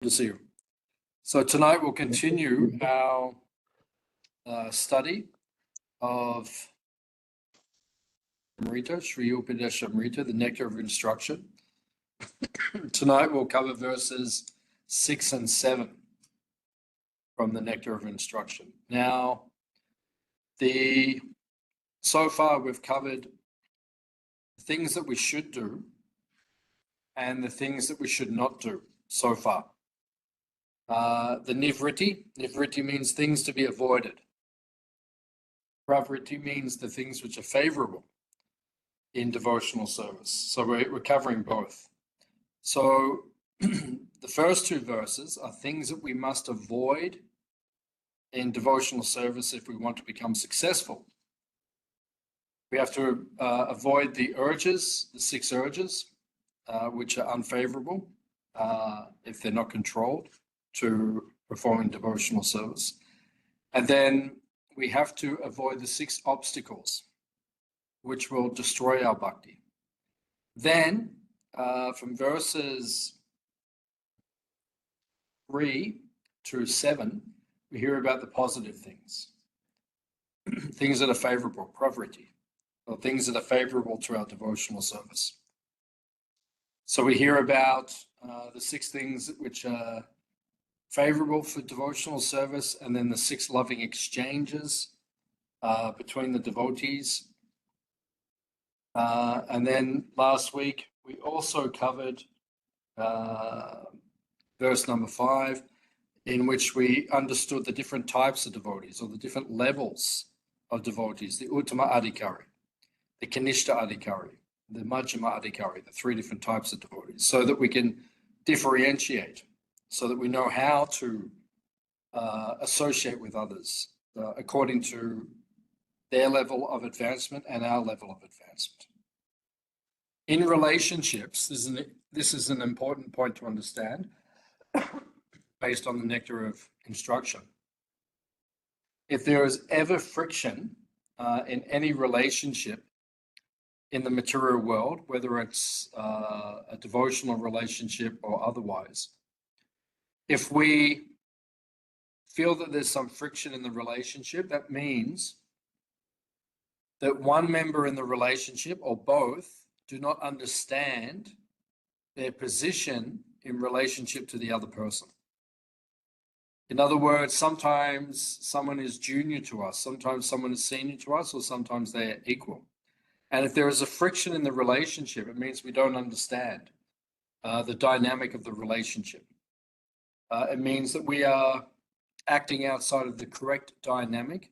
To see you. So tonight we'll continue our study of Amrita, Sri Upadeshamrita, the Nectar of Instruction. Tonight we'll cover verses 6 and 7 from the Nectar of Instruction. Now, so far we've covered the things that we should do and the things that we should not do so far. The nivritti means things to be avoided. Pravriti means the things which are favorable in devotional service. So we're covering both. So the first two verses are things that we must avoid in devotional service if we want to become successful. We have to avoid the urges, the 6 urges, which are unfavorable if they're not controlled to performing devotional service. And then we have to avoid the 6 obstacles which will destroy our bhakti. Then from verses 3 to 7, we hear about the positive things, things that are favorable, pravriti, or things that are favorable to our devotional service. So we hear about the 6 things which are favorable for devotional service, and then the 6 loving exchanges between the devotees. And then last week, we also covered verse number 5, in which we understood the different types of devotees, or the different levels of devotees, the Uttama Adhikari, the Kanishta Adhikari, the Majjhima Adhikari, the 3 different types of devotees, so that we can differentiate, so that we know how to associate with others according to their level of advancement and our level of advancement. In relationships, this is an important point to understand based on the Nectar of Instruction. If there is ever friction in any relationship in the material world, whether it's a devotional relationship or otherwise, if we feel that there's some friction in the relationship, that means that one member in the relationship, or both, do not understand their position in relationship to the other person. In other words, sometimes someone is junior to us, sometimes someone is senior to us, or sometimes they are equal. And if there is a friction in the relationship, it means we don't understand the dynamic of the relationship. It means that we are acting outside of the correct dynamic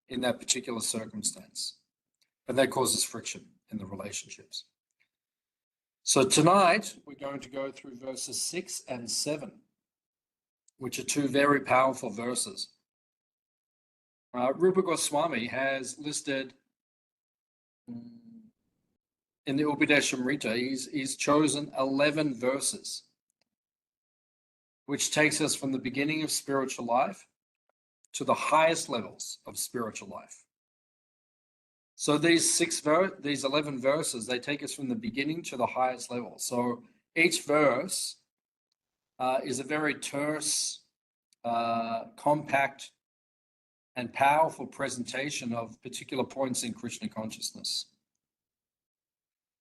in that particular circumstance. And that causes friction in the relationships. So tonight, we're going to go through verses 6 and 7, which are 2 very powerful verses. Rupa Goswami has listed in the Upadeshamrita, he's chosen 11 verses, which takes us from the beginning of spiritual life to the highest levels of spiritual life. So these 11 verses, they take us from the beginning to the highest level. So each verse is a very terse, compact, and powerful presentation of particular points in Krishna consciousness.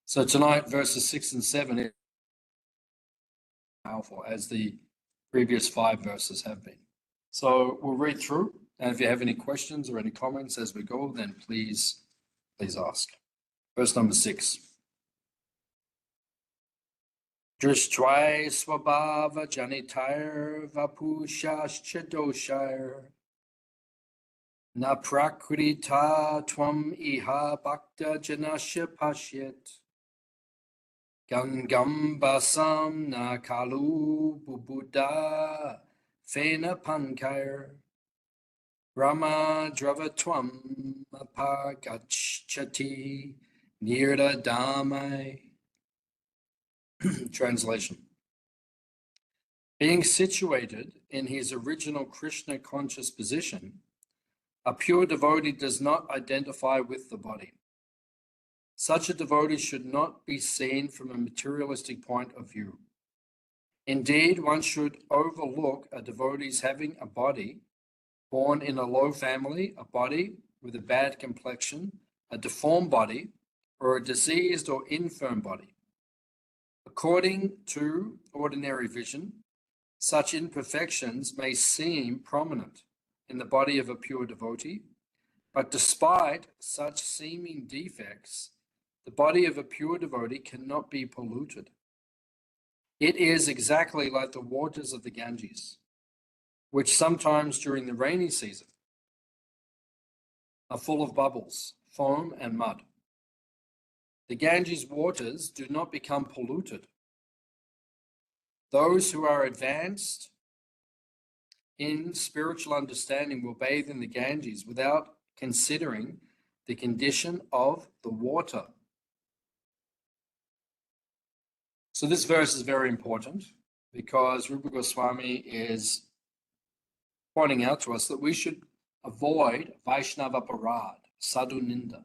So tonight, verses 6 and 7 are powerful, as the previous 5 verses have been. So we'll read through, and if you have any questions or any comments as we go, then please ask. Verse number 6. Drishtwai swabhava janitair vapushascha doshair na prakrita tvam iha bhakta janasya pashyat gangam basam na kalu bubuddha fena pankair Rama dravatvam apagachati nirda damai. Translation. Being situated in his original Krishna conscious position, a pure devotee does not identify with the body. Such a devotee should not be seen from a materialistic point of view. Indeed, one should overlook a devotee's having a body, born in a low family, a body with a bad complexion, a deformed body, or a diseased or infirm body. According to ordinary vision, such imperfections may seem prominent in the body of a pure devotee, but despite such seeming defects, the body of a pure devotee cannot be polluted. It is exactly like the waters of the Ganges, which sometimes during the rainy season are full of bubbles, foam, and mud. The Ganges waters do not become polluted. Those who are advanced in spiritual understanding will bathe in the Ganges without considering the condition of the water. So this verse is very important because Rupa Goswami is pointing out to us that we should avoid Vaishnava Parad, Sadhu Ninda.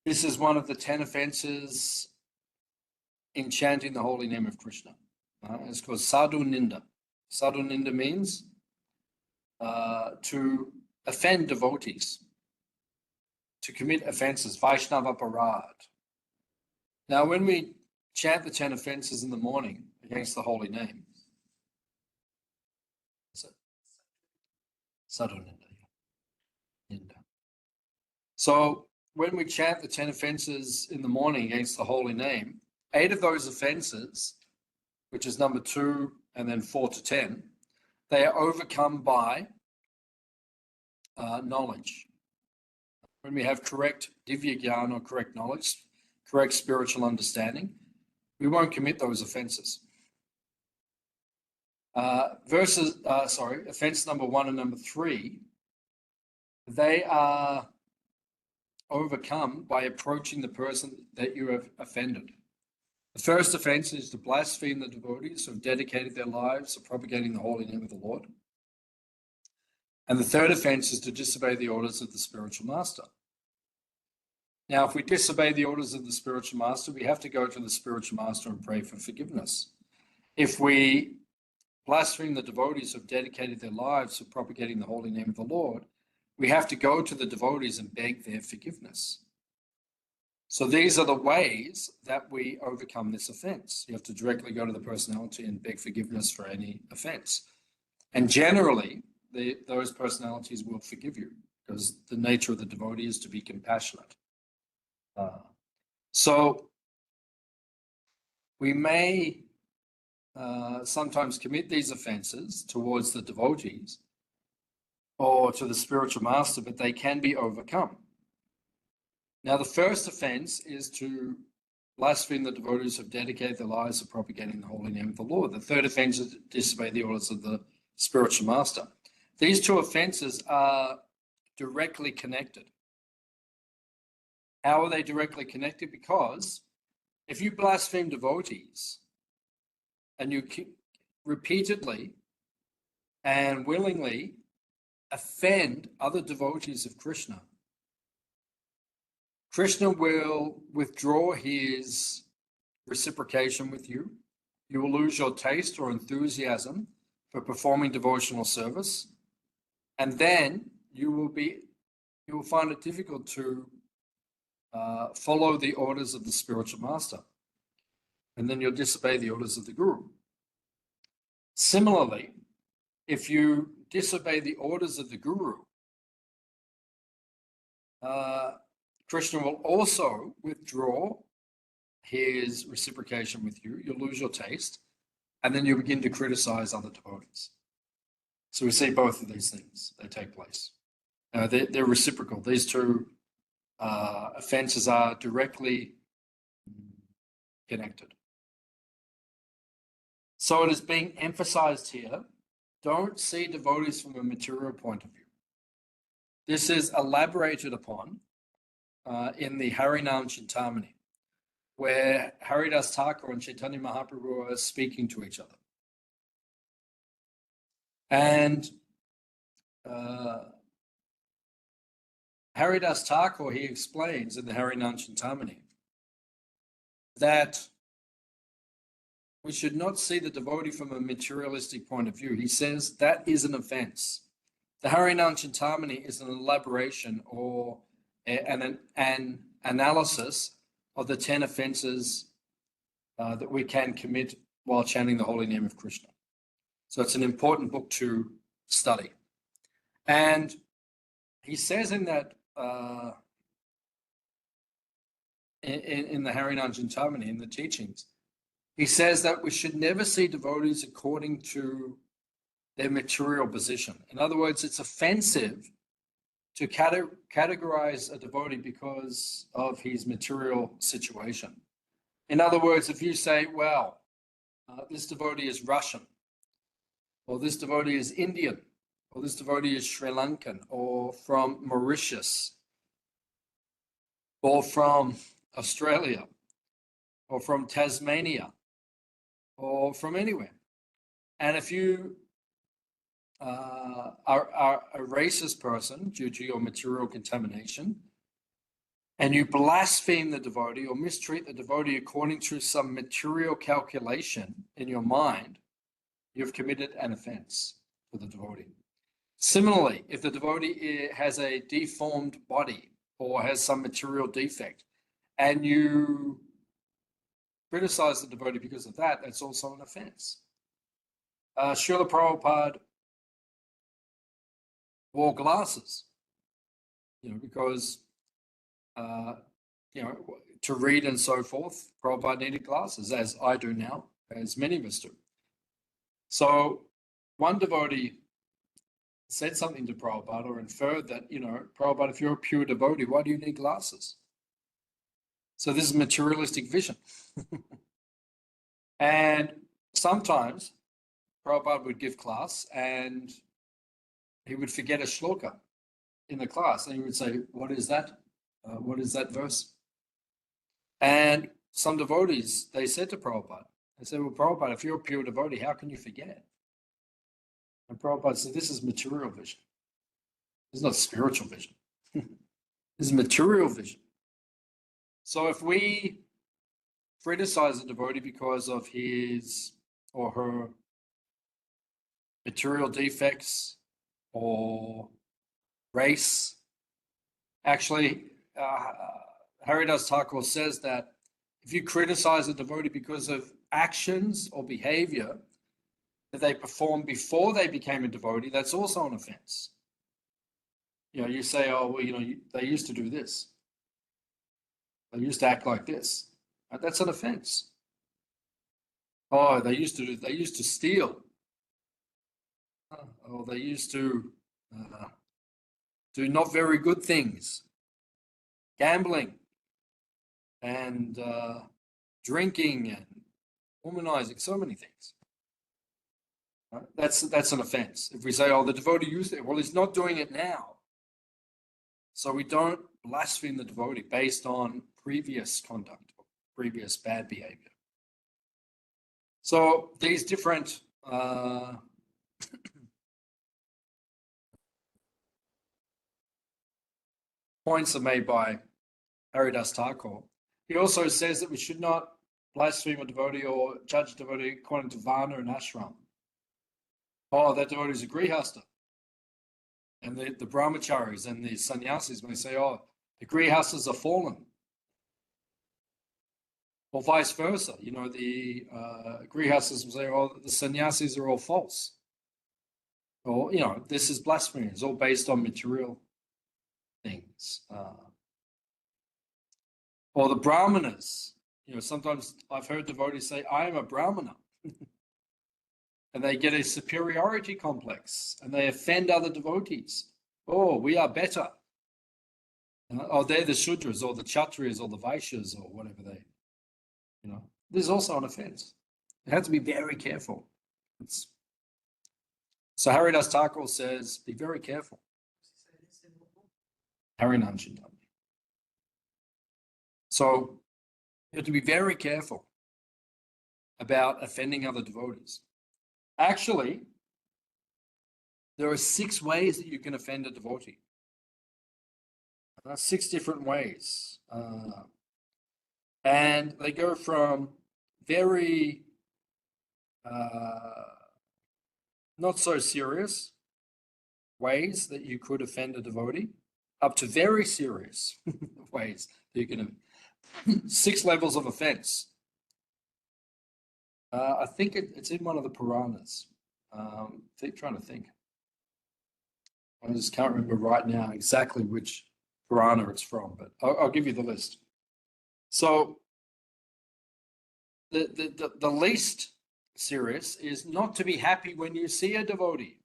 This is one of the 10 offenses in chanting the holy name of Krishna. It's called Sadhu Ninda. Sadhu Ninda means to offend devotees, to commit offenses, Vaishnava Parad. Now, when we chant the 10 offenses in the morning against the holy name, Sadhu Ninda. So when we chant the 10 offenses in the morning against the holy name, 8 of those offenses, which is number 2 and then 4 to 10, they are overcome by knowledge. When we have correct divya jnana or correct knowledge, correct spiritual understanding, we won't commit those offenses. Offense number 1 and number 3, they are overcome by approaching the person that you have offended. The first offense is to blaspheme the devotees who have dedicated their lives to propagating the holy name of the Lord. And the third offense is to disobey the orders of the spiritual master. Now, if we disobey the orders of the spiritual master, we have to go to the spiritual master and pray for forgiveness. If we blaspheme the devotees who have dedicated their lives to propagating the holy name of the Lord, we have to go to the devotees and beg their forgiveness. So these are the ways that we overcome this offense. You have to directly go to the personality and beg forgiveness for any offense. And generally, those personalities will forgive you because the nature of the devotee is to be compassionate. So we may sometimes commit these offenses towards the devotees or to the spiritual master, but they can be overcome. Now, the first offense is to blaspheme the devotees who have dedicated their lives to propagating the holy name of the Lord. The third offense is to disobey the orders of the spiritual master. These two offenses are directly connected. How are they directly connected? Because if you blaspheme devotees and you repeatedly and willingly offend other devotees of Krishna, Krishna will withdraw his reciprocation with you. You will lose your taste or enthusiasm for performing devotional service. And then you will find it difficult to follow the orders of the spiritual master. And then you'll disobey the orders of the guru. Similarly, if you disobey the orders of the guru, Krishna will also withdraw his reciprocation with you. You'll lose your taste, and then you begin to criticize other devotees. So we see both of these things. They take place. They're reciprocal. These two offenses are directly connected. So it is being emphasized here, don't see devotees from a material point of view. This is elaborated upon in the Harinam Chintamani, where Haridas Thakur and Chaitanya Mahaprabhu are speaking to each other. And Haridas Thakur, he explains in the Harinam Chintamani that we should not see the devotee from a materialistic point of view. He says that is an offense. The Harinam Chintamani is an elaboration or an analysis of the 10 offenses that we can commit while chanting the holy name of Krishna. So it's an important book to study. And he says in that, in the Harinam Chintamani, in the teachings, he says that we should never see devotees according to their material position. In other words, it's offensive to categorize a devotee because of his material situation. In other words, if you say, well, this devotee is Russian, or this devotee is Indian, or this devotee is Sri Lankan, or from Mauritius, or from Australia, or from Tasmania, or from anywhere. And if you are a racist person due to your material contamination, and you blaspheme the devotee or mistreat the devotee according to some material calculation in your mind, you've committed an offense to the devotee. Similarly, if the devotee has a deformed body or has some material defect, and you criticize the devotee because of that, that's also an offense. Srila Prabhupada wore glasses, because to read and so forth, Prabhupada needed glasses, as I do now, as many of us do. So one devotee said something to Prabhupada or inferred that, Prabhupada, if you're a pure devotee, why do you need glasses? So this is materialistic vision. And sometimes Prabhupada would give class and he would forget a shloka in the class, and he would say, what is that? What is that verse? And some devotees, they said to Prabhupada, they said, well, Prabhupada, if you're a pure devotee, how can you forget? And Prabhupada said, this is material vision. This is not spiritual vision. This is material vision. So if we criticize a devotee because of his or her material defects or race, actually, Haridas Thakur says that if you criticize a devotee because of actions or behavior that they performed before they became a devotee, that's also an offense. You say, oh, well, they used to do this. They used to act like this. That's an offense. Oh, they used to steal. Or they used to do not very good things. Gambling and drinking and womanizing, so many things. That's an offense. If we say, oh, the devotee used it, well, he's not doing it now. So we don't blaspheme the devotee based on previous conduct, or previous bad behavior. So these different points are made by Haridas Thakur. He also says that we should not blaspheme a devotee or judge a devotee according to Varna and Ashram. Oh, that devotee is a Grihasta. And the brahmacharis and the sannyasis may say, oh, the Grihastas are fallen. Or vice versa. The Grihastas will say, oh, the sannyasis are all false. Or, this is blasphemy. It's all based on material things. Or the brahmanas. Sometimes I've heard devotees say, I am a brahmana. And they get a superiority complex and they offend other devotees. Oh, we are better. Oh, they're the Shudras or the Kshatriyas or the Vaishyas or whatever this is also an offense. You have to be very careful. So Haridas Thakur says, be very careful. Harinam Chintamani. So you have to be very careful about offending other devotees. Actually, there are 6 ways that you can offend a devotee. 6 different ways. And they go from very not so serious ways that you could offend a devotee, up to very serious ways that you can. 6 levels of offense. I think it's in one of the Puranas. Trying to think. I just can't remember right now exactly which Purana it's from, but I'll give you the list. So the least serious is not to be happy when you see a devotee.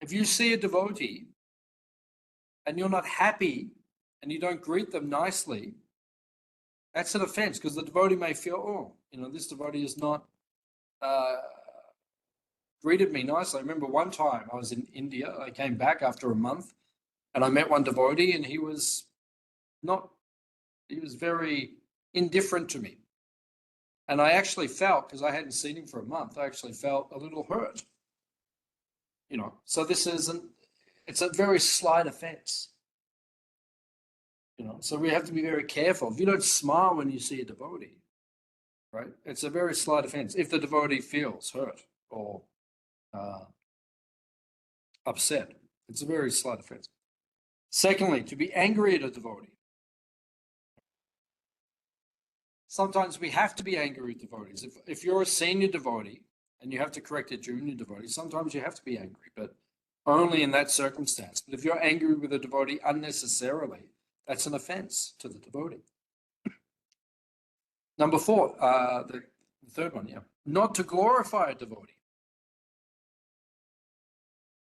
If you see a devotee and you're not happy and you don't greet them nicely, that's an offense, because the devotee may feel, oh, this devotee is not greeted me nicely. I remember one time I was in India. I came back after a month and I met one devotee, and he was very indifferent to me. And I actually felt, because I hadn't seen him for a month, I actually felt a little hurt. So it's a very slight offense. So we have to be very careful. If you don't smile when you see a devotee, right, it's a very slight offense. If the devotee feels hurt or upset, it's a very slight offense. Secondly, to be angry at a devotee. Sometimes we have to be angry with devotees. If you're a senior devotee and you have to correct a junior devotee, sometimes you have to be angry, but only in that circumstance. But if you're angry with a devotee unnecessarily, that's an offense to the devotee. Number 4, the third one, not to glorify a devotee.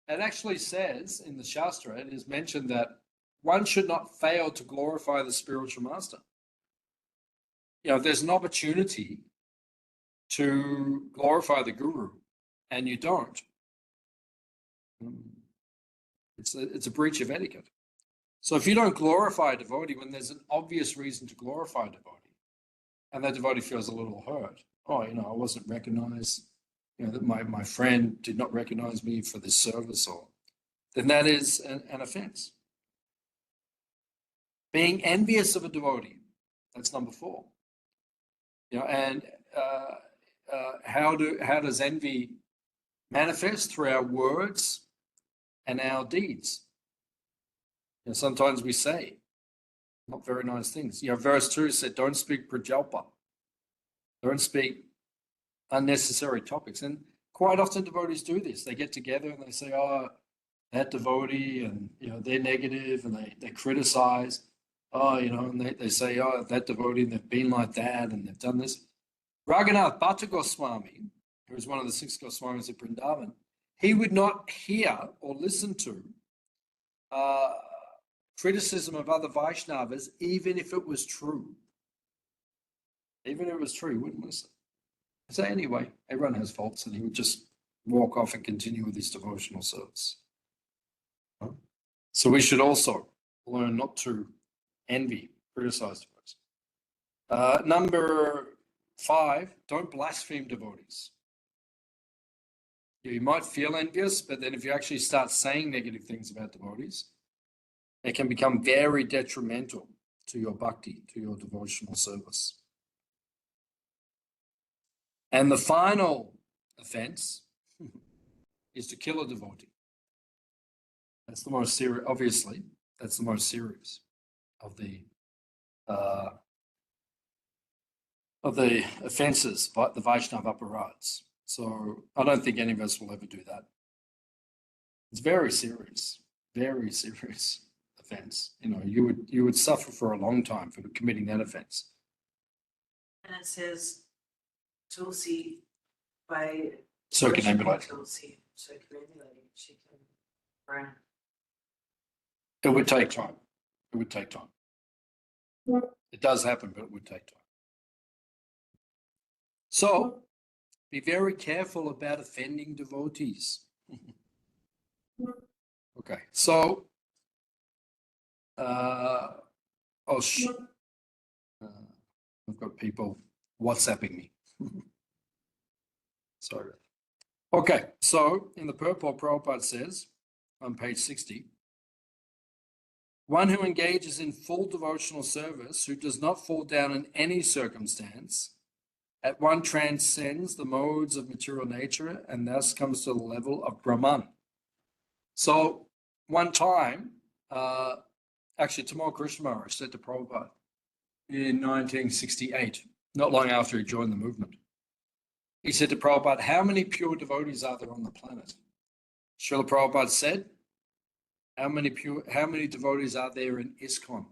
It actually says in the Shastra, it is mentioned that one should not fail to glorify the spiritual master. If there's an opportunity to glorify the guru and you don't, it's a breach of etiquette. So if you don't glorify a devotee when there's an obvious reason to glorify a devotee, and that devotee feels a little hurt, I wasn't recognized, that my friend did not recognize me for this service, then that is an offense. Being envious of a devotee, that's number 4. And how does envy manifest? Through our words and our deeds. Sometimes we say not very nice things. Verse 2 said, don't speak prajalpa. Don't speak unnecessary topics. And quite often devotees do this. They get together and they say, oh, that devotee, and they're negative, and they criticize. And they say, oh, that devotee, and they've been like that, and they've done this. Raghunath Goswami, who was one of the 6 Goswamis of Vrindavan, he would not hear or listen to criticism of other Vaishnavas, even if it was true. Even if it was true, he wouldn't listen. So anyway, everyone has faults, and he would just walk off and continue with his devotional service. So we should also learn not to envy, criticize devotees. Number 5, don't blaspheme devotees. You might feel envious, but then if you actually start saying negative things about devotees, it can become very detrimental to your bhakti, to your devotional service. And the final offense is to kill a devotee. That's the most serious, obviously, that's the most serious of the offenses, the Vaishnava aparats. So I don't think any of us will ever do that. It's very serious offense. You would suffer for a long time for committing that offense. And it says Tulsi by circumambulating. Tulsi, circumambulating, she can burn. It would take time. It does happen, but it would take time. So be very careful about offending devotees. Okay, so I've got people WhatsApping me. Sorry. Okay, so in the purport, Prabhupada says on page 60, one who engages in full devotional service, who does not fall down in any circumstance, At one transcends the modes of material nature and thus comes to the level of Brahman. So one time, actually Tamal Krishna Maharaj said to Prabhupada in 1968, not long after he joined the movement, he said to Prabhupada, how many pure devotees are there on the planet? Srila Prabhupada said, how many devotees are there in ISKCON?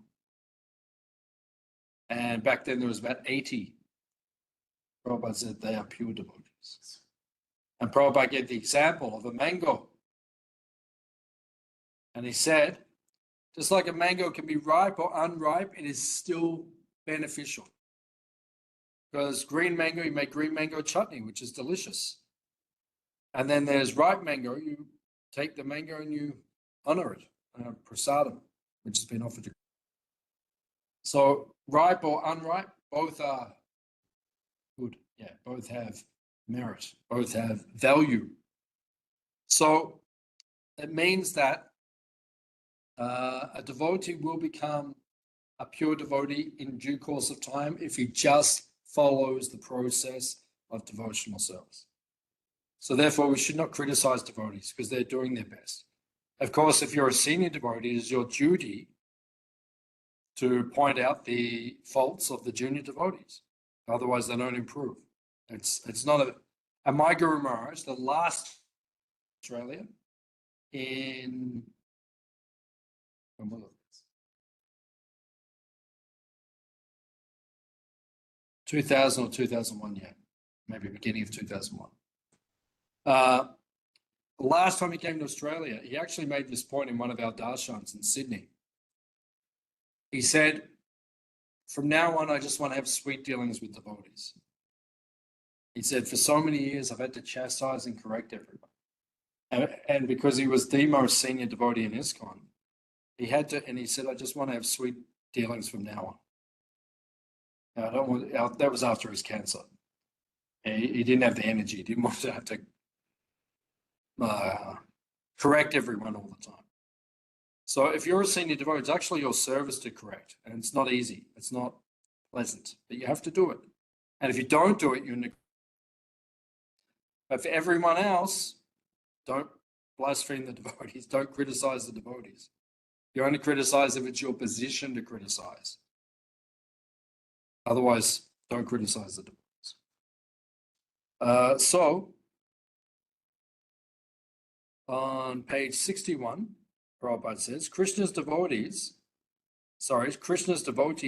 And back then there was about 80. Prabhupada said they are pure devotees. And Prabhupada gave the example of a mango. And he said, just like a mango can be ripe or unripe, it is still beneficial. Because green mango, you make green mango chutney, which is delicious. And then there's ripe mango, you take the mango and you honor it, prasadam, which has been offered to. So ripe or unripe, both are good. Yeah, both have merit, both have value. So it means that a devotee will become a pure devotee in due course of time if he just follows the process of devotional service. So therefore, we should not criticize devotees because they're doing their best. Of course, if you're a senior devotee, it is your duty to point out the faults of the junior devotees. Otherwise, they don't improve. It's not a... And my Guru Maharaj, the last Australia in... 2000 or 2001, yeah. Maybe beginning of 2001. The last time he came to Australia, he actually made this point in one of our darshans in Sydney. He said, from now on, I just want to have sweet dealings with devotees. He said, for so many years, I've had to chastise and correct everyone. And because he was the most senior devotee in ISKCON, he had to, and he said, I just want to have sweet dealings from now on. I don't want, that was after his cancer. He didn't have the energy. He didn't want to have to correct everyone all the time. So if you're a senior devotee, it's actually your service to correct. And it's not easy. It's not pleasant, but you have to do it. And if you don't do it, you're neglect. But for everyone else, don't blaspheme the devotees. Don't criticize the devotees. You only criticize if it's your position to criticize. Otherwise, don't criticize the devotees. So, on page 61, Prabhupada says, Krishna's devotee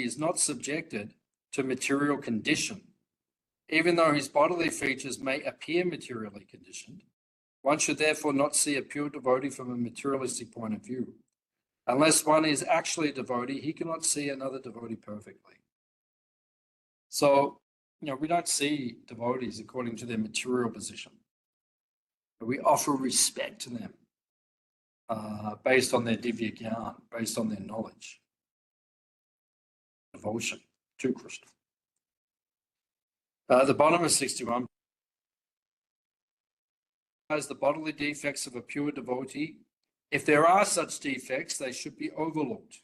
is not subjected to material condition. Even though his bodily features may appear materially conditioned, one should therefore not see a pure devotee from a materialistic point of view. Unless one is actually a devotee, he cannot see another devotee perfectly. So, we don't see devotees according to their material position. But we offer respect to them based on their divya gyan, based on their knowledge, devotion to Krishna. The bottom of 61 has the bodily defects of a pure devotee. If there are such defects, they should be overlooked.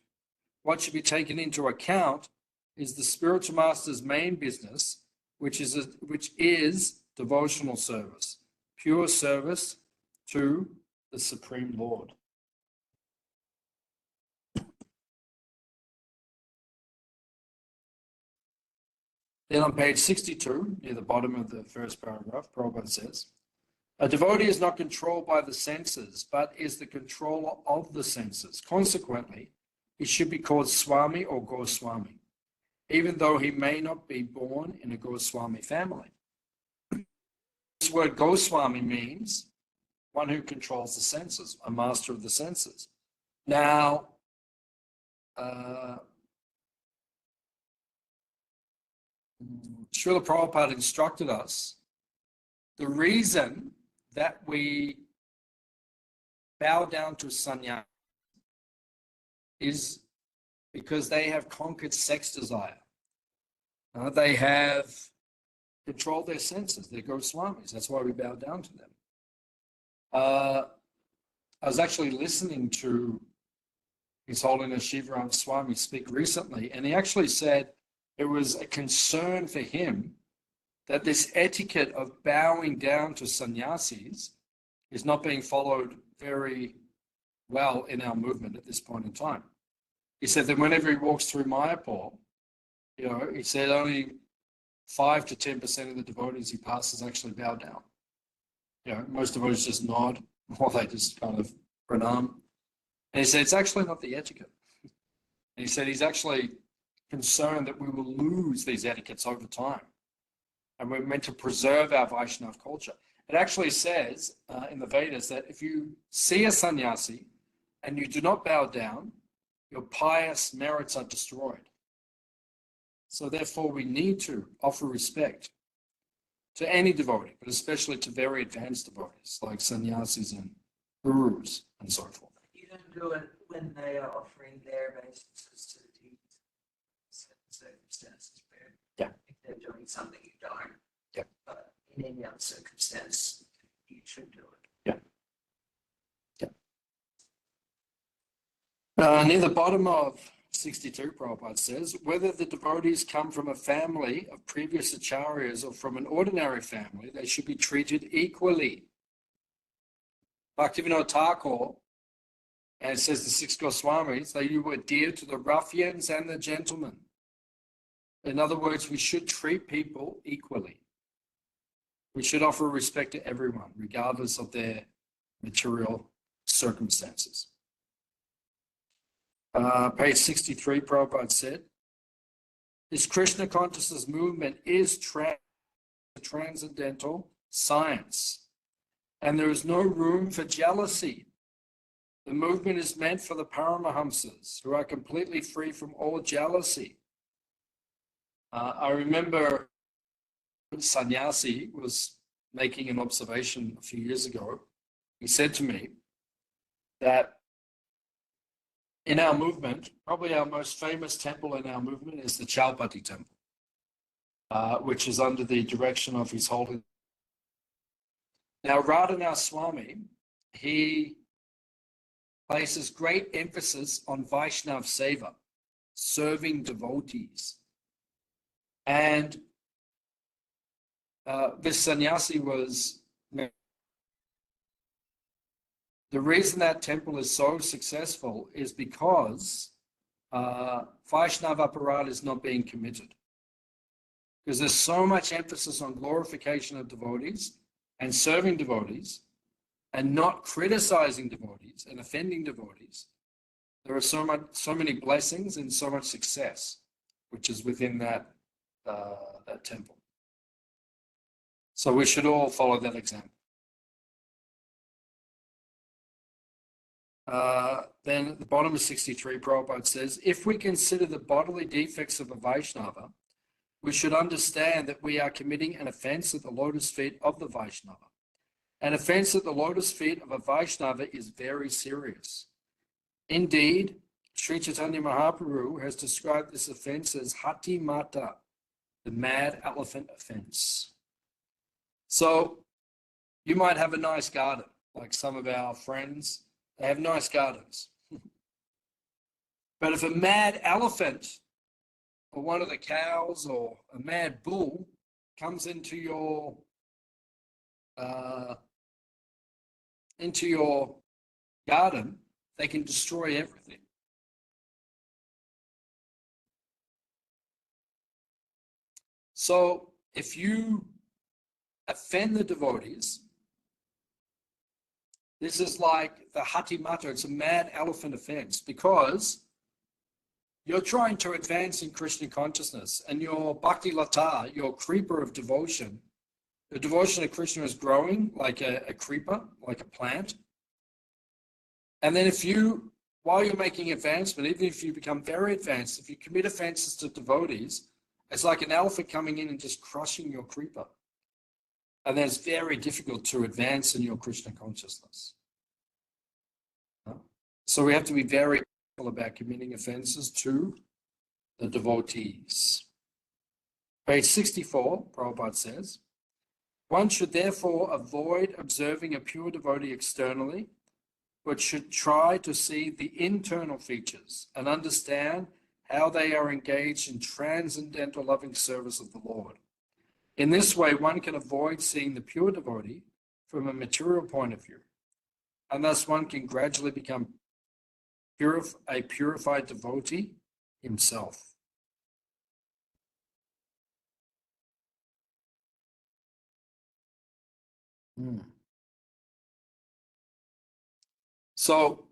What should be taken into account is the spiritual master's main business, which is devotional service, pure service to the Supreme Lord. Then on page 62, near the bottom of the first paragraph, Prabhupada says, a devotee is not controlled by the senses, but is the controller of the senses. Consequently, he should be called Swami or Goswami, even though he may not be born in a Goswami family. This word Goswami means one who controls the senses, a master of the senses. Now, Srila Prabhupada instructed us the reason that we bow down to sannyas is because they have conquered sex desire. They have controlled their senses. They're Goswamis. That's why we bow down to them. I was actually listening to His Holiness Shivaram Swami speak recently, and he actually said it was a concern for him that this etiquette of bowing down to sannyasis is not being followed very well in our movement at this point in time. He said that whenever he walks through Mayapur, he said only 5 to 10% of the devotees he passes actually bow down. Most devotees just nod, or they just kind of pranam. And he said it's actually not the etiquette. And he said he's actually concerned that we will lose these etiquettes over time. And we're meant to preserve our Vaishnava culture. It actually says in the Vedas that if you see a sannyasi and you do not bow down, your pious merits are destroyed. So therefore, we need to offer respect to any devotee, but especially to very advanced devotees like sannyasis and gurus and so forth. You don't do it when they are offering their obeisances to the deities. Certain circumstances where if they're doing something you don't. Yeah. But in any other circumstance, you should do it. Near the bottom of 62, Prabhupada says, whether the devotees come from a family of previous acharyas or from an ordinary family, they should be treated equally. Bhaktivinoda Thakur, and it says the 6 Goswamis, that you were dear to the ruffians and the gentlemen. In other words, we should treat people equally. We should offer respect to everyone, regardless of their material circumstances. Page 63, Prabhupada said, this Krishna consciousness movement is transcendental science, and there is no room for jealousy. The movement is meant for the Paramahamsas, who are completely free from all jealousy. I remember Sannyasi was making an observation a few years ago. He said to me that in our movement, probably our most famous temple in our movement is the Chaupati temple, which is under the direction of His Holiness. Now, Radhanath Swami, he places great emphasis on Vaishnav Seva, serving devotees. And this sannyasi was, the reason that temple is so successful is because Vaishnava Aparad is not being committed. Because there's so much emphasis on glorification of devotees and serving devotees and not criticizing devotees and offending devotees. There are so many blessings and so much success, which is within that temple. So we should all follow that example. Then at the bottom of 63, Prabhupada says, if we consider the bodily defects of a Vaishnava, we should understand that we are committing an offense at the lotus feet of the Vaishnava. An offense at the lotus feet of a Vaishnava is very serious. Indeed, Sri Caitanya Mahaprabhu has described this offense as Hati Mata, the mad elephant offense. So you might have a nice garden, like some of our friends. They have nice gardens. But if a mad elephant or one of the cows or a mad bull comes into your garden, they can destroy everything. So if you offend the devotees, this is like the Hatimata, it's a mad elephant offense, because you're trying to advance in Krishna consciousness, and your Bhakti Lata, your creeper of devotion, the devotion of Krishna is growing like a creeper, like a plant. And then if you, while you're making advancement, even if you become very advanced, if you commit offenses to devotees, it's like an elephant coming in and just crushing your creeper. And then it's very difficult to advance in your Krishna consciousness. So we have to be very careful about committing offenses to the devotees. Page 64, Prabhupada says, one should therefore avoid observing a pure devotee externally, but should try to see the internal features and understand how they are engaged in transcendental loving service of the Lord. In this way, one can avoid seeing the pure devotee from a material point of view, and thus one can gradually become a purified devotee himself. So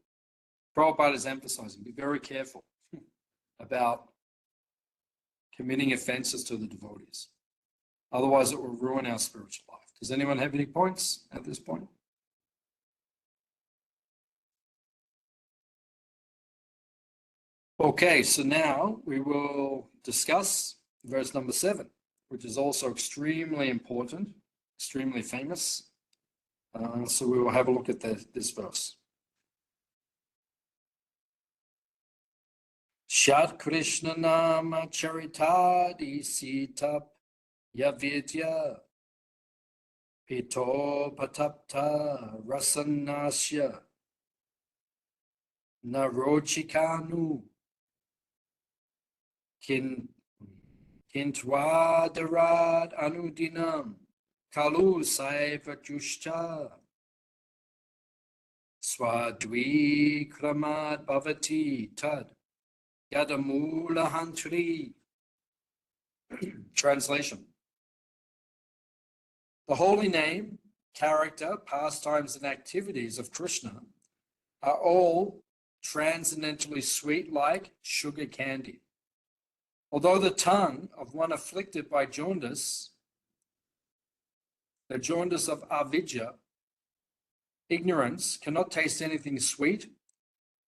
Prabhupada is emphasizing, be very careful about committing offenses to the devotees. Otherwise, it will ruin our spiritual life. Does anyone have any points at this point? Okay, so now we will discuss verse number 7, which is also extremely important, extremely famous. So we will have a look at this verse. Shat Krishna Nama Charitadi Sitap Yavidya Pito Patapta Rasanasya Narochikanu Kintwadarad Anudinam Kalu Saivajushta Swadvi Kramad Bhavati Tad Yadamula Hantri. Translation. The holy name, character, pastimes, and activities of Krishna are all transcendently sweet like sugar candy. Although the tongue of one afflicted by jaundice, the jaundice of avidya, ignorance, cannot taste anything sweet,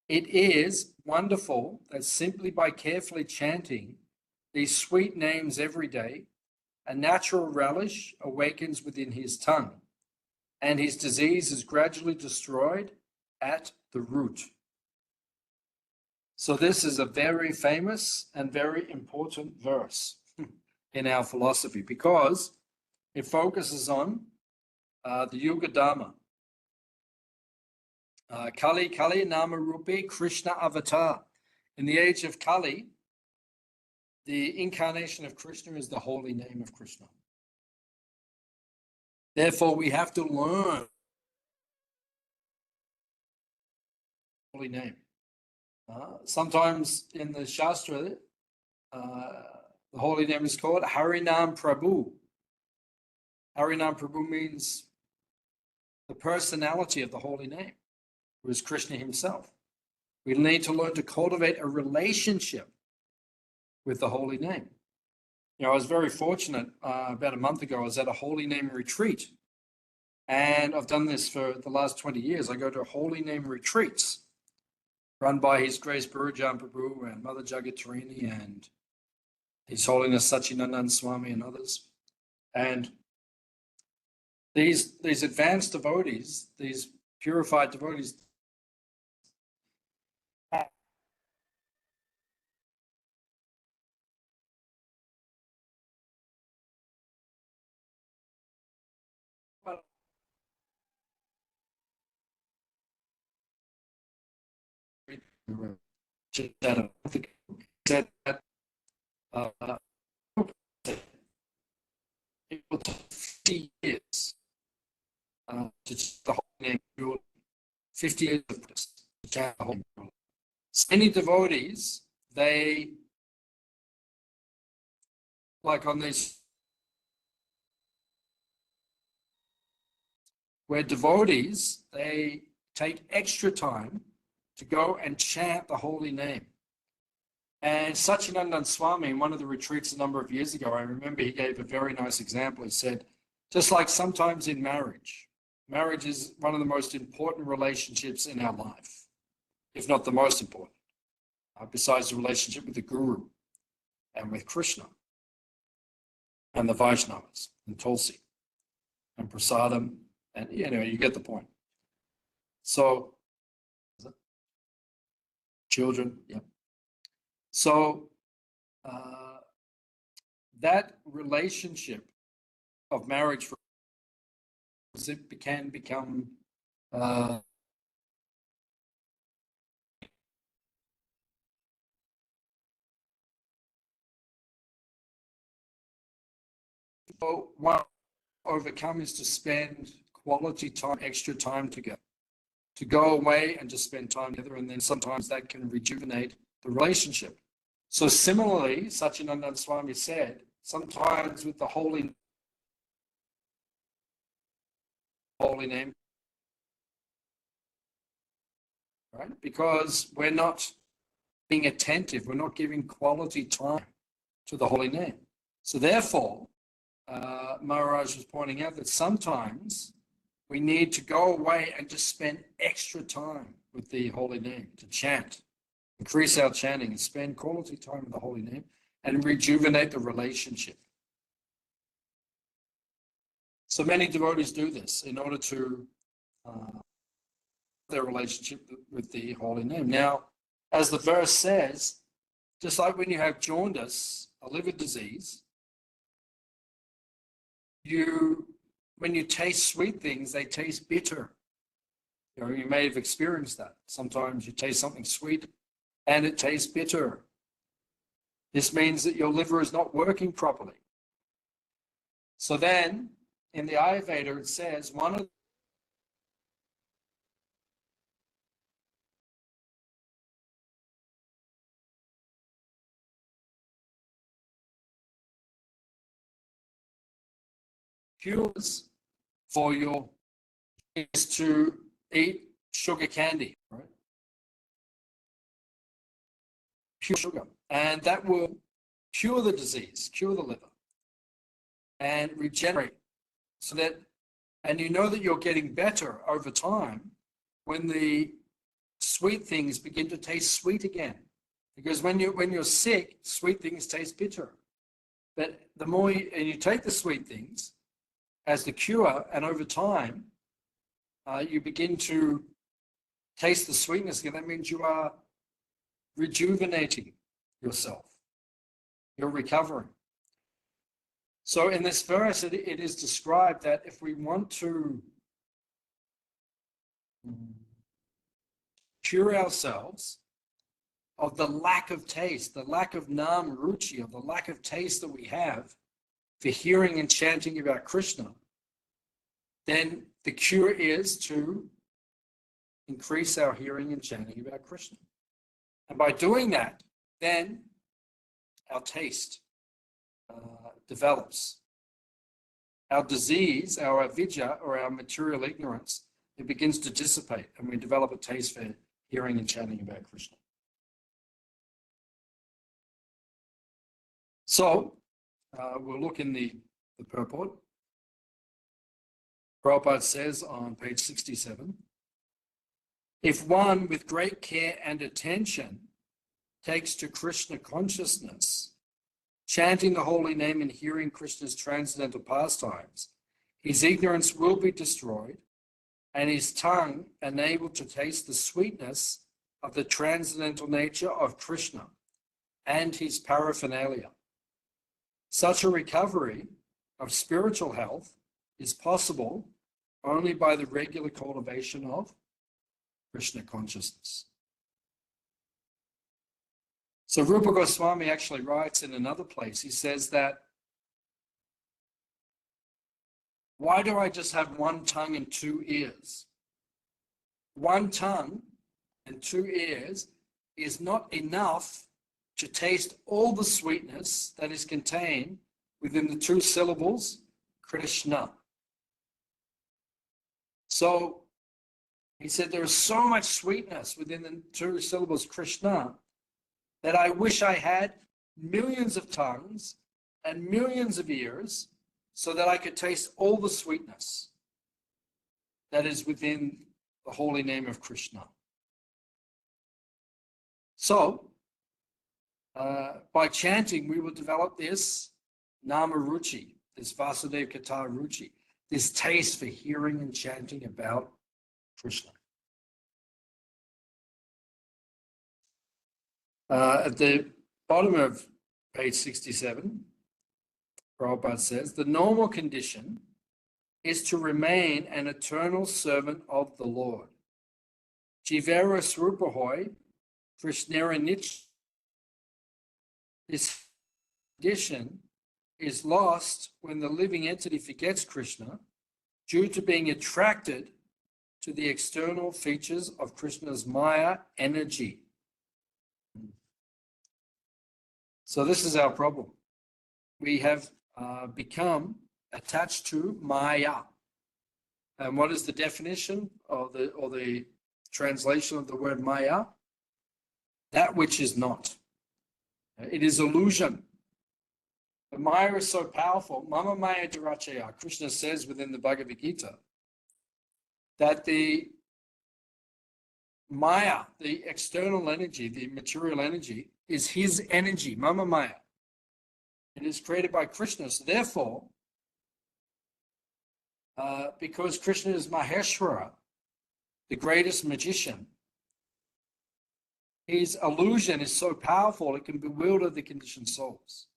it is wonderful that simply by carefully chanting these sweet names every day, a natural relish awakens within his tongue, and his disease is gradually destroyed at the root. So this is a very famous and very important verse in our philosophy because it focuses on the Yuga Dharma. Kali Nama Rupi Krishna Avatar. In the age of Kali, the incarnation of Krishna is the holy name of Krishna. Therefore, we have to learn the holy name. Sometimes in the Shastra, the holy name is called Harinam Prabhu. Harinam Prabhu means the personality of the holy name, who is Krishna himself. We need to learn to cultivate a relationship with the holy name. You know, I was very fortunate about a month ago, I was at a holy name retreat. And I've done this for the last 20 years. I go to holy name retreats run by His Grace Gurujan Prabhu and Mother Jagatarini and His Holiness Sachinandan Swami and others. And these advanced devotees, these purified devotees, said that it will take 50 years to change the holy name. 50 years of this to change the holy name. Many devotees, they, like on these, where devotees, they take extra time to go and chant the holy name. And Sachinandan Swami, in one of the retreats a number of years ago, I remember he gave a very nice example. He said, just like sometimes in marriage, marriage is one of the most important relationships in our life, if not the most important, besides the relationship with the Guru and with Krishna and the Vaishnavas and Tulsi and Prasadam, and you get the point. So, children, yeah. So that relationship of marriage can become So one overcome is to spend quality time, extra time together, to go away and just spend time together, and then sometimes that can rejuvenate the relationship. So similarly, Satyananda Swami said, sometimes with the holy name, right? Because we're not being attentive, we're not giving quality time to the holy name. So therefore, Maharaj was pointing out that sometimes we need to go away and just spend extra time with the holy name, to chant, increase our chanting and spend quality time with the holy name and rejuvenate the relationship. So many devotees do this in order to their relationship with the holy name. Now, as the verse says, just like when you have jaundice, a liver disease, when you taste sweet things, they taste bitter. You may have experienced that. Sometimes you taste something sweet and it tastes bitter. This means that your liver is not working properly. So then, in the Ayurveda, it says one of cures for your is to eat sugar candy, right? Pure sugar. And that will cure the disease, cure the liver, and regenerate. So that, and you know that you're getting better over time when the sweet things begin to taste sweet again. Because when you're sick, sweet things taste bitter. But the more you take the sweet things as the cure, and over time, you begin to taste the sweetness again. That means you are rejuvenating yourself. You're recovering. So in this verse, it is described that if we want to cure ourselves of the lack of taste, the lack of nam ruchi, of the lack of taste that we have for hearing and chanting about Krishna, then the cure is to increase our hearing and chanting about Krishna. And by doing that, then our taste develops. Our disease, our avidya, or our material ignorance, it begins to dissipate, and we develop a taste for hearing and chanting about Krishna. So, we'll look in the purport. Prabhupada says on page 67, if one with great care and attention takes to Krishna consciousness, chanting the holy name and hearing Krishna's transcendental pastimes, his ignorance will be destroyed and his tongue enabled to taste the sweetness of the transcendental nature of Krishna and his paraphernalia. Such a recovery of spiritual health is possible only by the regular cultivation of Krishna consciousness. So Rupa Goswami actually writes in another place, he says that, why do I just have one tongue and two ears? One tongue and two ears is not enough to taste all the sweetness that is contained within the two syllables, Krishna. So he said there is so much sweetness within the two syllables, Krishna, that I wish I had millions of tongues and millions of ears so that I could taste all the sweetness that is within the holy name of Krishna. So, by chanting, we will develop this nama ruchi, this Vasudeva Kata ruchi, this taste for hearing and chanting about Krishna. At the bottom of page 67, Prabhupada says, the normal condition is to remain an eternal servant of the Lord. Jivera Srupahoy, Krishnera Nich. This condition is lost when the living entity forgets Krishna due to being attracted to the external features of Krishna's Maya energy. So this is our problem. We have become attached to Maya. And what is the definition or the translation of the word Maya? That which is not. It is illusion. But Maya is so powerful. Mama Maya Durachaya, Krishna says within the Bhagavad Gita, that the Maya, the external energy, the material energy, is his energy, Mama Maya. It is created by Krishna. So therefore, because Krishna is Maheshwara, the greatest magician, his illusion is so powerful it can bewilder the conditioned souls.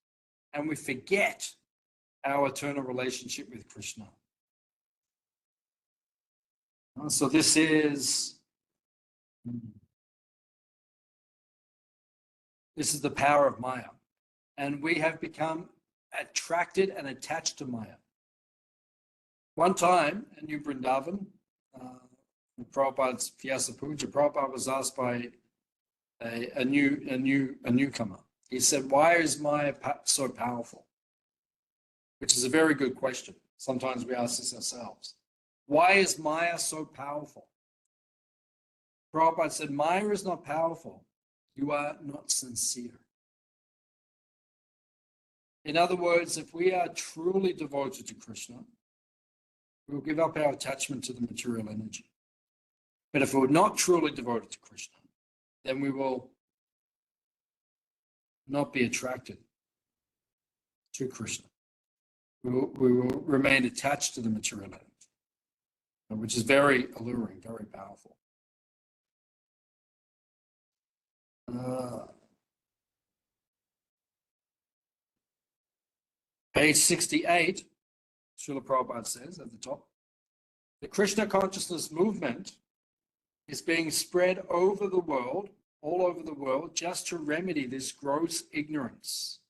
And we forget our eternal relationship with Krishna. So this is the power of Maya. And we have become attracted and attached to Maya. One time in New Vrindavan, Prabhupada's Vyasa Puja, Prabhupada was asked by a newcomer. He said, "Why is Maya so powerful?" Which is a very good question. Sometimes we ask this ourselves. Why is Maya so powerful? Prabhupada said, Maya is not powerful. You are not sincere. In other words, if we are truly devoted to Krishna, we will give up our attachment to the material energy. But if we're not truly devoted to Krishna, then we will not be attracted to Krishna. We will remain attached to the material energy, which is very alluring, very powerful. Page 68, Srila Prabhupada says at the top, the Krishna consciousness movement is being spread over the world, all over the world, just to remedy this gross ignorance.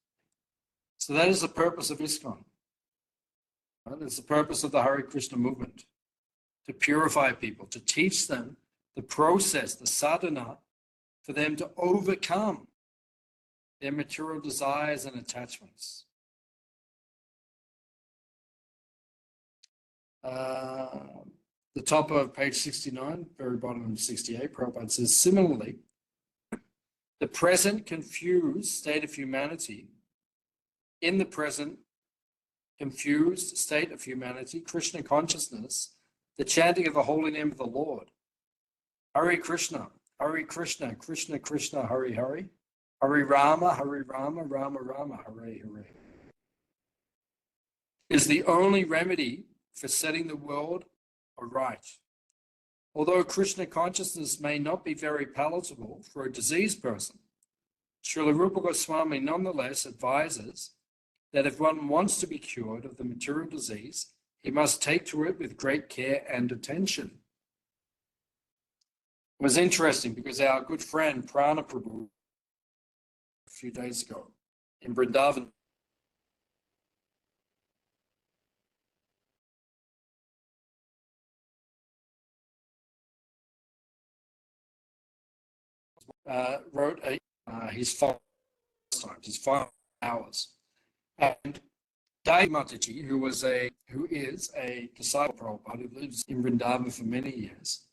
So that is the purpose of ISKCON. That's the purpose of the Hare Krishna movement, to purify people, to teach them the process, the sadhana, for them to overcome their material desires and attachments. The top of page 69, very bottom of 68, Prabhupada says, similarly, the present confused state of humanity, in the present confused state of humanity, Krishna consciousness, the chanting of the holy name of the Lord, Hare Krishna, Krishna Krishna, Hare Hare, Hare Rama, Rama Rama, Hare Hare, is the only remedy for setting the world aright. Although Krishna consciousness may not be very palatable for a diseased person, Srila Rupa Goswami nonetheless advises that if one wants to be cured of the material disease, he must take to it with great care and attention. It was interesting because our good friend Prana Prabhu, a few days ago in Vrindavan, wrote his 5 hours. And Dai Mataji, who is a disciple of Prabhupada, who lives in Vrindavan for many years,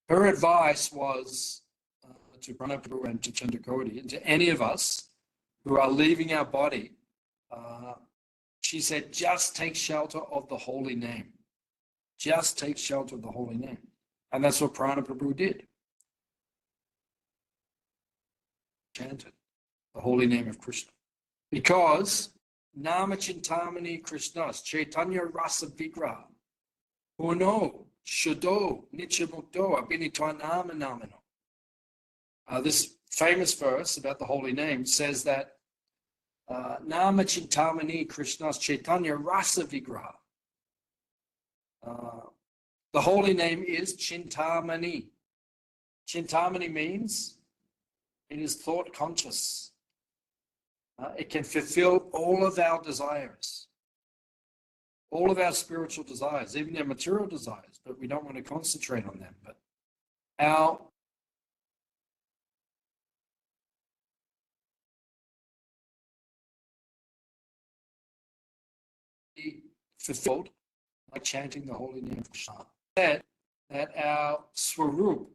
her advice was to Prabhupada and to Chandrakoti, and to any of us who are leaving our body, she said, just take shelter of the holy name. Just take shelter of the holy name. And that's what Prana Prabhu did. Chanted the holy name of Krishna. Because Nama Chintamani Krishnas, Chaitanya Rasa Vigraha, Puno, Shudo, Nityamukto, Abhinitva Nama Namano. This famous verse about the holy name says that Nama Chintamani Krishnas, Chaitanya Rasa Vigraha. The holy name is Chintamani. Chintamani means it is thought conscious. It can fulfill all of our desires, all of our spiritual desires, even our material desires, but we don't want to concentrate on them. But our fulfilled by chanting the holy name of Krishna. That our Swarup,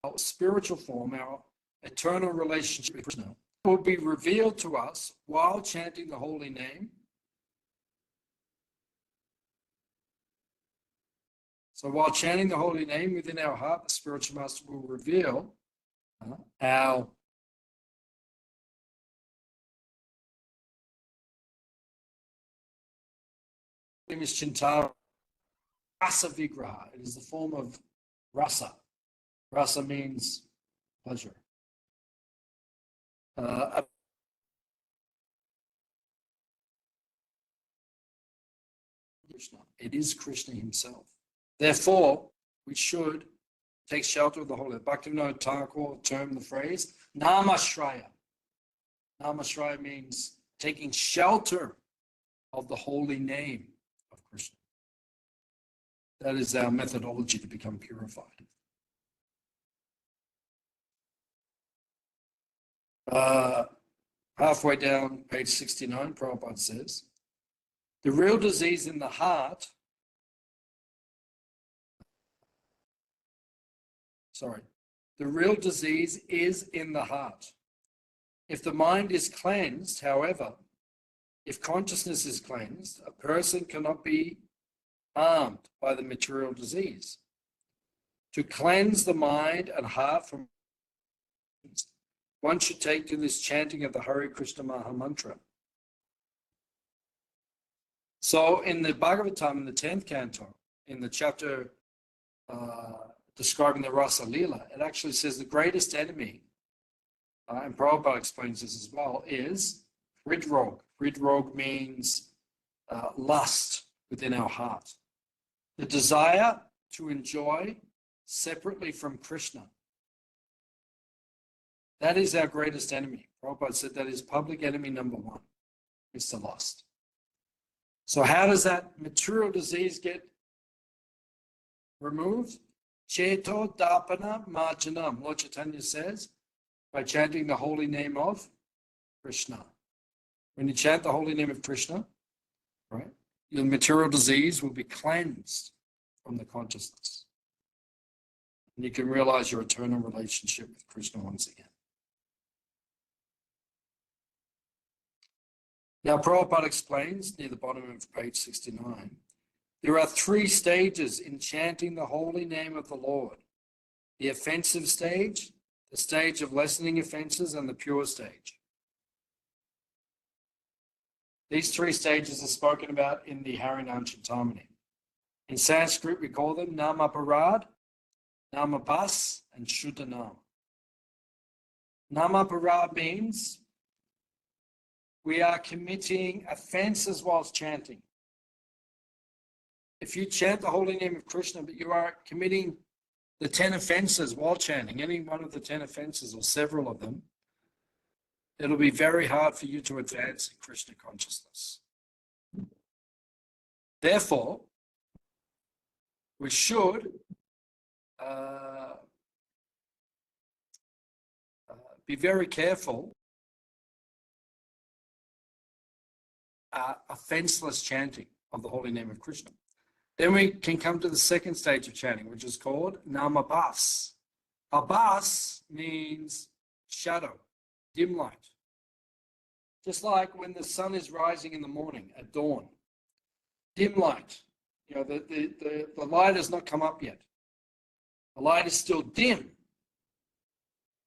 our spiritual form, our eternal relationship with Krishna, will be revealed to us while chanting the holy name. So while chanting the holy name within our heart, the spiritual master will reveal our name is Chintara Rasa Vigraha. It is the form of rasa. Rasa means pleasure. Krishna. It is Krishna himself. Therefore, we should take shelter of the holy. Bhaktivinoda Thakur termed the phrase Namashraya. Namashraya means taking shelter of the holy name of Krishna. That is our methodology to become purified. Halfway down, page 69, Prabhupada says, the real disease in the heart, the real disease is in the heart. If the mind is cleansed, however, if consciousness is cleansed, a person cannot be harmed by the material disease. To cleanse the mind and heart from one should take to this chanting of the Hare Krishna Maha Mantra. So in the Bhagavatam, in the 10th canto, in the chapter describing the Rasa Leela, it actually says the greatest enemy, and Prabhupada explains this as well, is hridrog. Hridrog means lust within our heart. The desire to enjoy separately from Krishna. That is our greatest enemy. Prabhupada said that is public enemy number one, is the lust. So how does that material disease get removed? Cheto Dapana Marjanam. Lord Chaitanya says, by chanting the holy name of Krishna. When you chant the holy name of Krishna, right, your material disease will be cleansed from the consciousness. And you can realize your eternal relationship with Krishna once again. Now, Prabhupada explains near the bottom of page 69, there are 3 stages in chanting the holy name of the Lord. The offensive stage, the stage of lessening offenses, and the pure stage. These 3 stages are spoken about in the Harinam Chintamani. In Sanskrit, we call them Namaparad, Namabhas, and Shuddhanam. Namaparad means we are committing offenses whilst chanting. If you chant the holy name of Krishna, but you are committing the 10 offenses while chanting, any one of the 10 offenses or several of them, it'll be very hard for you to advance in Krishna consciousness. Therefore, we should be very careful offenseless chanting of the holy name of Krishna. Then we can come to the second stage of chanting, which is called Namabhas. Abhas means shadow, dim light. Just like when the sun is rising in the morning at dawn, dim light. You know, the light has not come up yet. The light is still dim,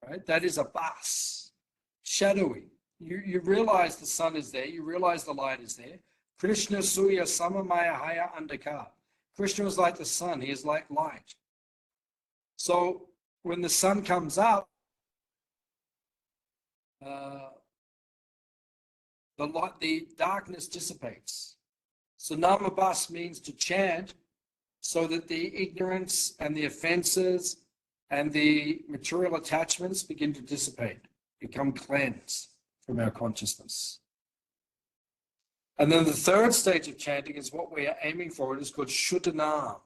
right? That is Abhas, shadowy. You realize the sun is there. You realize the light is there. Krishna Suya Samamaya Haya Andakar. Krishna is like the sun. He is like light. So when the sun comes up, the darkness dissipates. So Namabhas means to chant so that the ignorance and the offenses and the material attachments begin to dissipate, become cleansed. from our consciousness. And then the third stage of chanting is what we are aiming for. It is called Shuddhanam.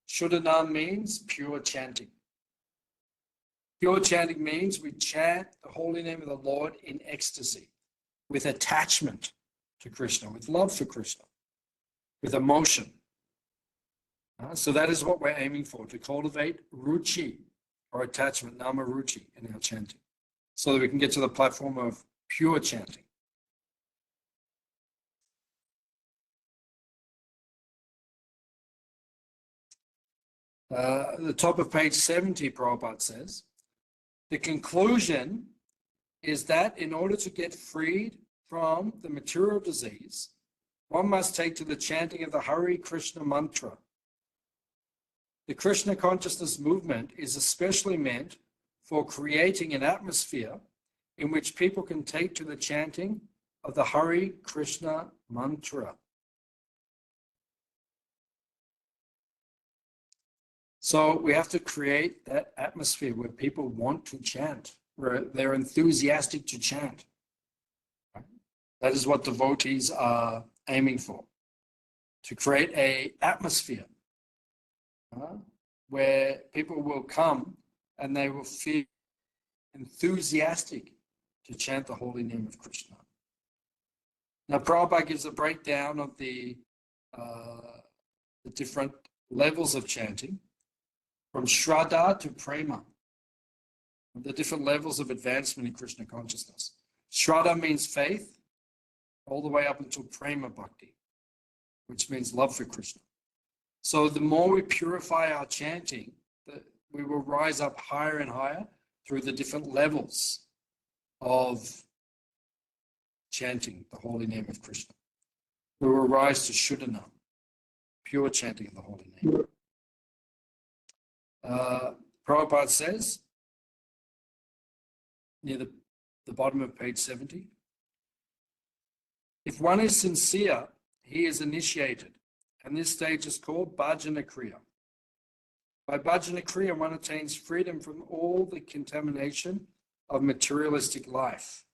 Shuddhanam means pure chanting. Pure chanting means we chant the holy name of the Lord in ecstasy, with attachment to Krishna, with love for Krishna, with emotion. So that is what we're aiming for, to cultivate ruchi, or attachment, nama ruchi, in our chanting, so that we can get to the platform of pure chanting. The top of page 70, Prabhupada says, the conclusion is that in order to get freed from the material disease, one must take to the chanting of the Hare Krishna mantra. The Krishna consciousness movement is especially meant for creating an atmosphere in which people can take to the chanting of the Hare Krishna mantra. So we have to create that atmosphere where people want to chant, where they're enthusiastic to chant. That is what devotees are aiming for, to create an atmosphere where people will come and they will feel enthusiastic to chant the holy name of Krishna. Now, Prabhupada gives a breakdown of the different levels of chanting, from Shraddha to Prema, the different levels of advancement in Krishna consciousness. Shraddha means faith, all the way up until Prema Bhakti, which means love for Krishna. So the more we purify our chanting, we will rise up higher and higher through the different levels of chanting the holy name of Krishna. We will rise to Shuddhanam, pure chanting of the holy name. Prabhupada says, near the bottom of page 70, if one is sincere, he is initiated, and this stage is called Bhajana Kriya. By Bhajana Kriya, one attains freedom from all the contamination of materialistic life.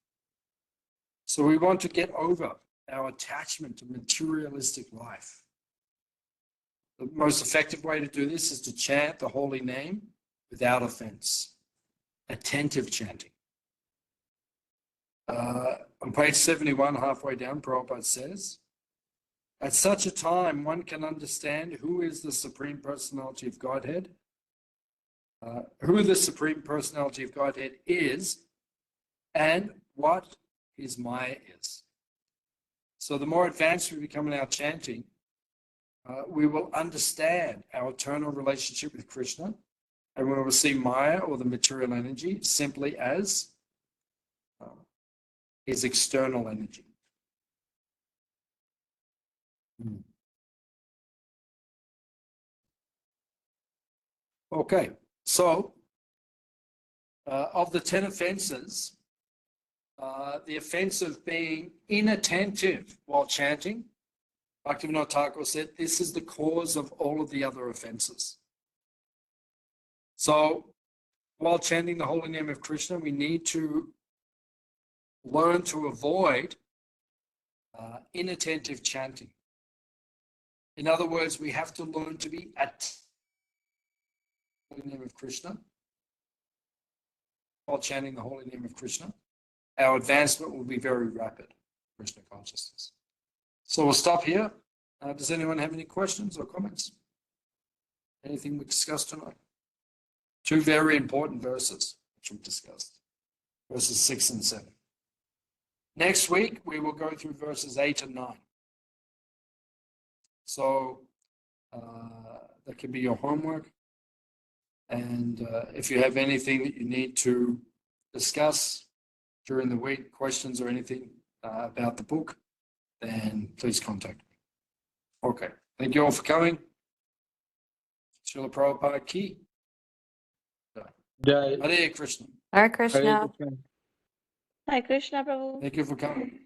So we want to get over our attachment to materialistic life. The most effective way to do this is to chant the holy name without offense, attentive chanting. On page 71, halfway down, Prabhupada says, at such a time, one can understand who is the Supreme Personality of Godhead, who the Supreme Personality of Godhead is, and what his Maya is. So the more advanced we become in our chanting, we will understand our eternal relationship with Krishna, and we will see Maya, or the material energy, simply as his external energy. Okay, so of the 10 offenses, the offense of being inattentive while chanting, Bhaktivinoda Thakur said, this is the cause of all of the other offenses. So while chanting the holy name of Krishna, we need to learn to avoid inattentive chanting. In other words, we have to learn to be at the holy name of Krishna while chanting the holy name of Krishna. Our advancement will be very rapid, Krishna consciousness. So we'll stop here. Does anyone have any questions or comments? Anything we discussed tonight? Two very important verses which we discussed, verses 6 and 7. Next week, we will go through verses 8 and 9. So that can be your homework. And if you have anything that you need to discuss during the week, questions or anything about the book, then please contact me. Okay. Thank you all for coming. Srila Prabhupada Ki. Jai. Hare Krishna. Hare Krishna. Krishna. Hare Krishna, Prabhu. Thank you for coming.